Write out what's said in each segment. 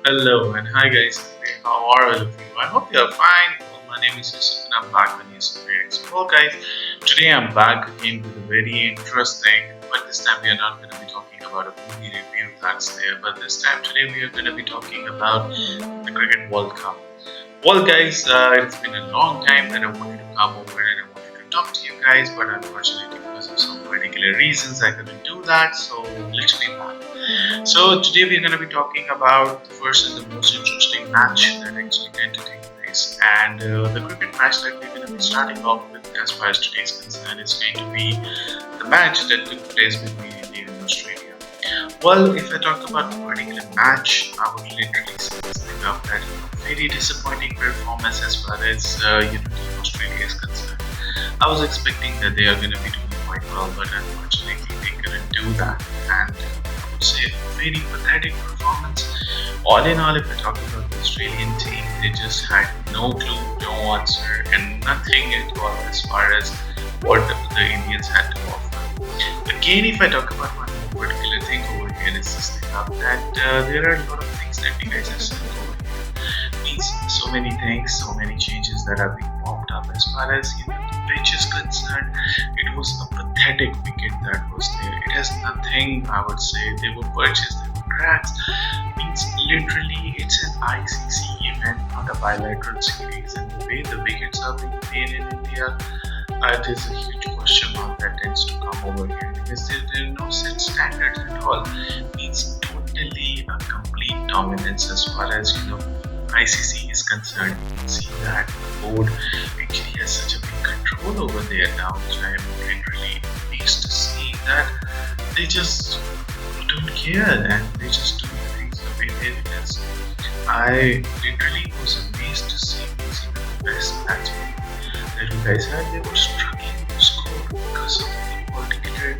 Hello and hi guys. How are all of you? I hope you are fine. Well, my name is Yusuf and I'm back with Yusuf Reacts. Well guys, today I'm back again with a very interesting, but this time we are not going to be talking about a movie review that's there, but this time today we are going to be talking about the Cricket World Cup. Well guys, it's been a long time that I wanted to come over and I wanted to talk to you guys, but unfortunately because of some particular reasons I couldn't do that, so let's be back. So today we're going to be talking about the first and the most interesting match that actually going to take place, and the cricket match that we're going to be starting off with, as far as today's concerned, is going to be the match that took place between India and Australia. Well, if I talk about the particular match, I would literally say this thing up that very disappointing performance as far as Team Australia is concerned. I was expecting that they are going to be doing quite well, but unfortunately they couldn't do that, and I would say a very pathetic performance. All in all, if I talk about the Australian team, they just had no clue, no answer, and nothing at all as far as what the Indians had to offer. Again, if I talk about one more particular thing over here, is this thing up that there are a lot of things that you guys have said over here. Means so many things, so many changes that have been popped up as far as the pitch is concerned. It was a pathetic wicket that was there. It has nothing, I would say. They were purchased, they were cracks. Means literally it's an ICC event, not a bilateral series, and the way the wickets are being played in India, it is a huge question mark that tends to come over here because there are no set standards at all. Means totally a complete dominance as far as ICC is concerned. You can see that the board actually has such a big control over there now, which I am literally amazed to see that they just don't care and they just do the things the way they it is. I literally was amazed to see these the best batsmen that you guys had. They were struggling to score because of the particular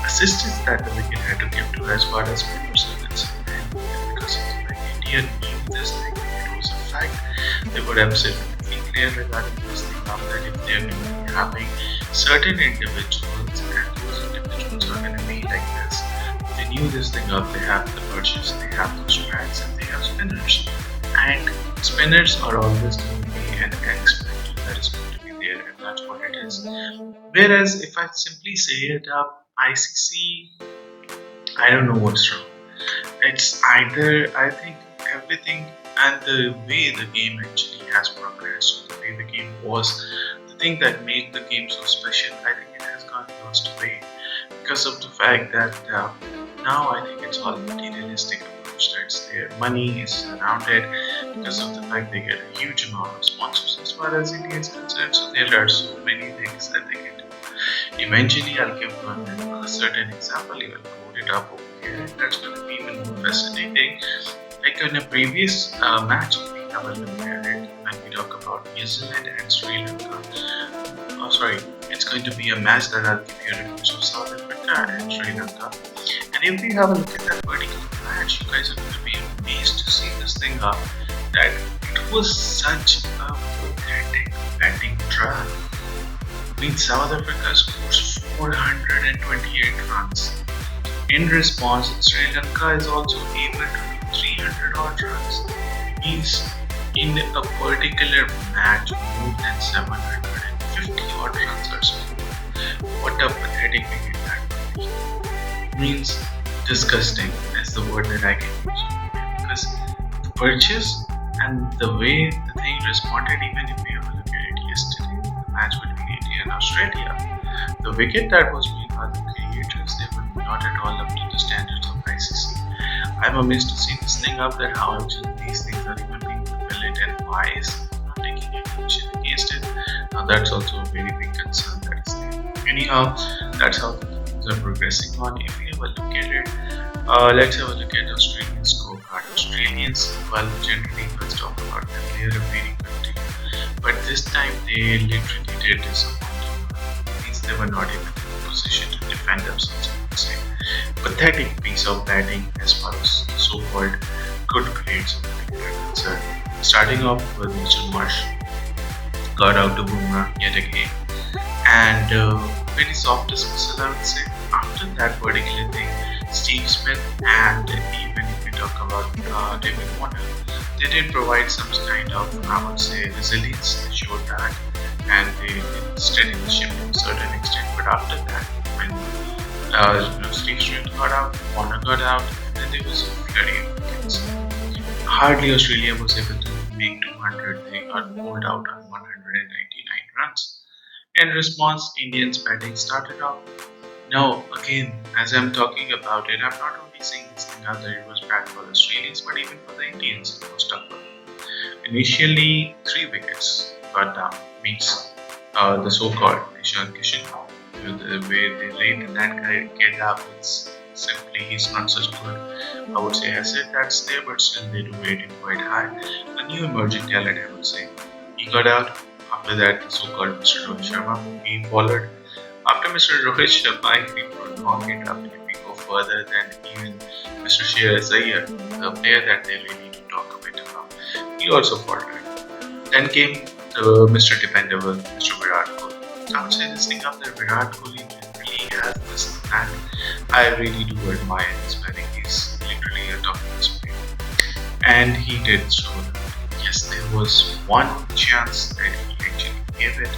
assistance that the wicket had to give to as far as spinners are concerned. And because of the fact India knew this thing, it was a fact. They were absolutely clear regarding this thing now that if they are going to be having certain individuals and those individuals are going to be like this, they knew this thing up. They have the purchase, they have those tracks, and they have spinners. And spinners are always going to be an X factor that is going to be there, and that's what it is. Whereas if I simply say it up, ICC, I don't know what's wrong. It's either I think everything and the way the game actually has progressed, the way the game was, the thing that made the game so special, I think it has gone lost away because of the fact that now I think it's all materialistic approach that's there. Money is surrounded because of the fact they get a huge amount of sponsors as far as India is concerned. So there are so many things that they can do. Eventually, I'll give one a certain example. You will code it up over here, and that's going to be even more fascinating. Like in a previous match, we have a look at it when we talk about New Zealand and Sri Lanka. Oh, sorry, it's going to be a match that I'll give you reviews of South Africa and Sri Lanka. And if we have a look at that particular match, you guys are going to be amazed to see this thing up that it was such a pathetic batting trial. I mean, South Africa scores 428 runs. In response, Sri Lanka is also able to do 300 odd runs. Means in a particular match, more than 750 odd runs are scored. What a pathetic wicket that would be. Means disgusting is the word that I can use. Because the purchase and the way the thing responded, even if we have a look at it yesterday, the match between India and Australia, the wicket that was made by the creators, they were not at all up to the standards of ICC. I'm amazed to see this thing up that how these things are even being developed and why is not taking any action against it. Now that's also a very big concern that is there. Anyhow, that's how the things are progressing on. If we have a look at it, let's have a look at Australian scorecard. Australians, well, generally let's talk about them. They are a very good team, but this time they literally did disappoint. Means they were not even in a position to defend themselves. I would say pathetic piece of batting as far as so-called good grades of cricket are concerned. Starting off with Mr. Marsh, got out to Bumrah yet again, and very soft dismissal, I would say. After that particular thing, Steve Smith, and even if we talk about David Warner, they did provide some kind of, I would say, resilience. They showed that, and they steadied the ship to a certain extent. But after that, when Steve Smith got out, Warner got out, and then there was a flurry of wickets. Hardly Australia was able to make 200. They got pulled out on 199 runs. In response, Indians batting started off. Now, again, as I'm talking about it, I'm not only saying this thing out that it was bad for the Australians, but even for the Indians, it was tougher. Initially, 3 wickets got down, means the so-called Ishan Kishan. The way they rated that guy, kid up, it's simply he's not such good. I would say asset that's there, but still they do rate him quite high. A new emerging talent, I would say. He got out. After that, the so-called Mr. Rohit Sharma, he followed. After Mr. Rohit Sharma, I think prolong it up if we go further than even Mr. Shreyas Iyer, the player that they really need to talk a bit about. He also faltered. Then came Mr. Dependable, Mr. Virat Kohli. I would say this thing up that Virat Kohli really has this knack. I really do admire his batting. He's literally a top-class player. And he did show that. Yes, there was one chance that he actually gave it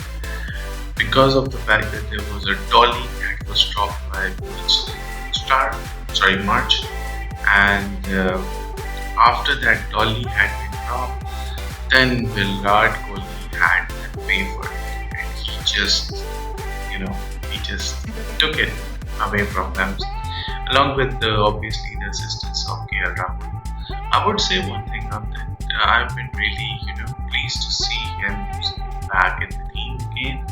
because of the fact that there was a dolly that was dropped by March, and after that dolly had been dropped, then Virat Kohli had the favor, and he just took it away from them, along with obviously the assistance of KL Rahul. I would say one thing up that I've been really pleased to see him back in the team again,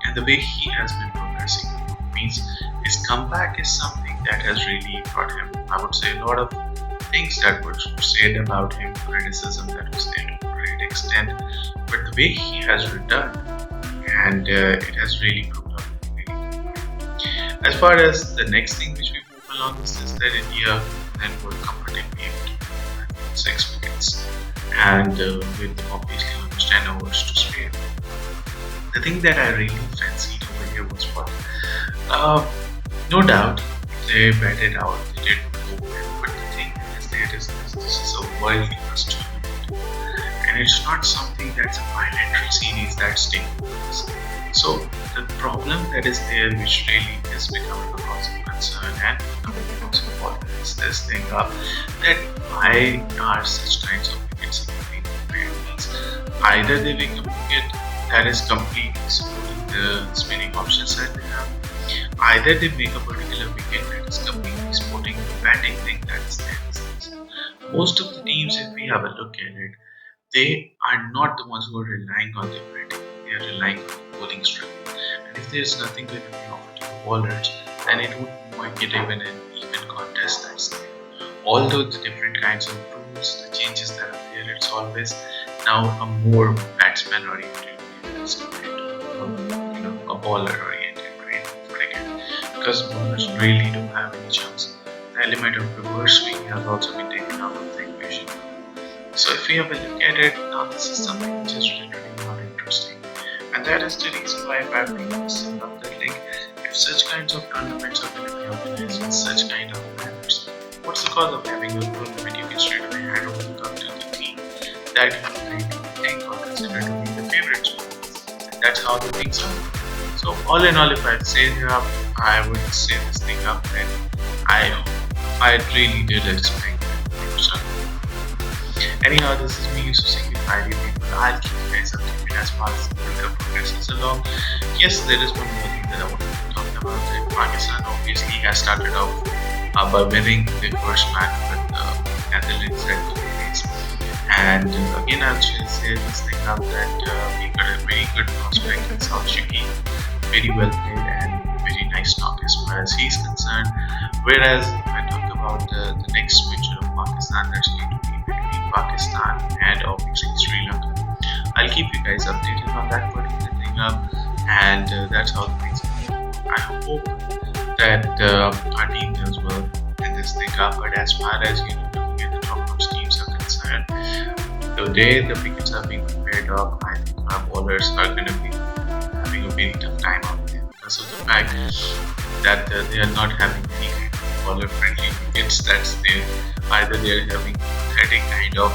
and the way he has been progressing means his comeback is something that has really brought him, I would say, a lot of things that were said about him, criticism that was there to a great extent, but the way he has returned, and it has really proved out really good. As far as the next thing which we move along is that India then were comfortably able to 6 wickets, and with obviously almost 10 overs to spare. The thing that I really fancied over here was what? No doubt they batted out, they did go well, but the thing is that this is a world class tournament, and it's not something that's a bilateral series that's taking place. So the problem that is there, which really is becoming a cause of concern and becoming a cause of bother, is this thing up that why are such kinds of wickets being prepared? Means either they make a wicket that is completely supporting the spinning options that they have, either they make a particular wicket that is completely supporting the batting thing that is there. Most of the teams, if we have a look at it, they are not the ones who are relying on their batting, they are relying on the bowling strength. And if there is nothing going to be offered to the bowlers, then it would make it even an even contest that's there. Although the different kinds of rules, the changes that are there, it's always now a more batsman oriented as compared to a bowler oriented grade of cricket, because bowlers really don't have any chance. The element of reverse swing has also been taken out of the equation. So if we have a look at it, now this is something which is literally not interesting, and that is the reason why I bring this up, that like if such kinds of tournaments are going to be organized with such kind of manners, what's the cause of having a tournament? You can straight away hand over the cup to the team that you really think or consider to be the favorites. And that's how the things are. So all in all, if I say here, I would say this thing up, then I really did expect it. Anyhow, this is me, Yusuf Singh with Friday People. I'll keep you guys updated as far as the World Cup progresses along. Yes, there is one more thing that I want to talk about. That Pakistan obviously has started off by winning the first match with the Netherlands at the place. And again, I'll just say this thing up that we got a very good prospect in South Shaki. Very well played and very nice knock as far as he's concerned. Whereas if I talk about the next switcher of Pakistan, that's going to be between Pakistan and obviously Sri Lanka. I'll keep you guys updated on that particular thing up, and that's how the things are. I hope that our team does well in this thing up, but as far as looking at the top teams are concerned, the day the wickets are being prepared up, I think our bowlers are going to be having a very tough time out there because of the fact that they are not having any kind of bowler friendly wickets wickets that's there. Either they're having pathetic kind of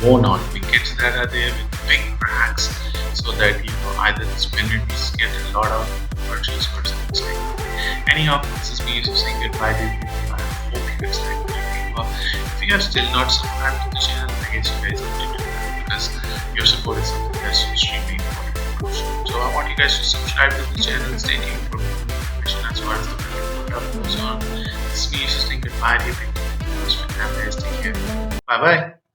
worn out wickets that are there with big cracks, so that either the spinners get a lot of purchase or something like that. Anyhow, this is me saying goodbye to you. I hope you guys like the video. If you have still not subscribed to the channel, I guess you guys need to do that, because your support is something that's extremely important. So I want you guys to subscribe to the channel, stay tuned for more information as far as the Cricket World Cup goes on. This is me saying goodbye to you. Have a nice day. Take care. Bye bye.